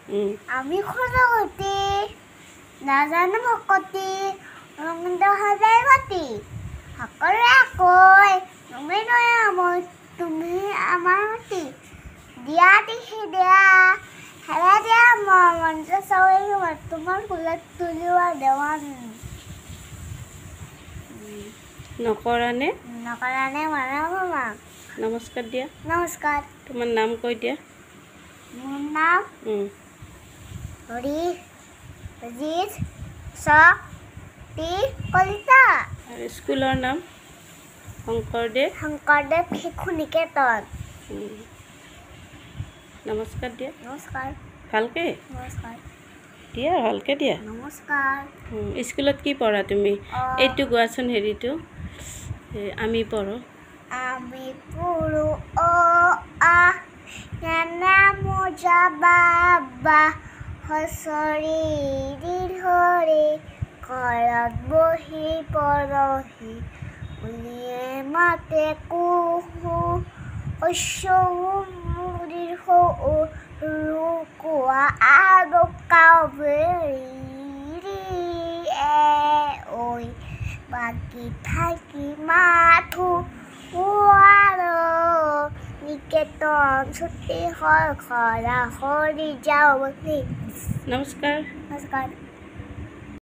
আমি খোজগতি নাজানো ভকতি ৰংগিন্দ সদায় গতি সকলোৱে কয় তুমি নৈ তুমি আমাৰ মতি দিয়া দিশি দিয়া হেৰা দিয়া মন্ত্ৰ চাউল তোমাৰ কুলত তুলিওৱা দেৱান নকৰানে মাৰা মামা নমস্কাৰ দিয়া নমস্কাৰ তোমাৰ নাম কৈ দিয়া মোৰ নাম হৰি অজিত শক্তি কলিতা আৰু স্কুলৰ নাম শংকৰদেৱ শিশু নিকেতন নমস্কাৰ দিয়া নমস্কাৰ ভালকে নমস্কাৰ দিয়া ভালকে দিয়া নমস্কাৰ স্কুলত কি পঢ়া তুমি এইটো গোৱাচোন হেৰিটো আমি পঢ়ো আমি পঢ়ো অ আ নানা মোজা বাবা হচৰি দীৰ্ঘৰে ঘৰত বহি পৰহি উলিয়ে মাতে কুহু দীৰ্ঘ ৰুকোৱা আৰু কাউবেৰি ঐ বাকী থাকি মাথো নিকেতন ছুটি হয় খৰা খৰি যাওঁ নমস্কাৰ নমস্কাৰ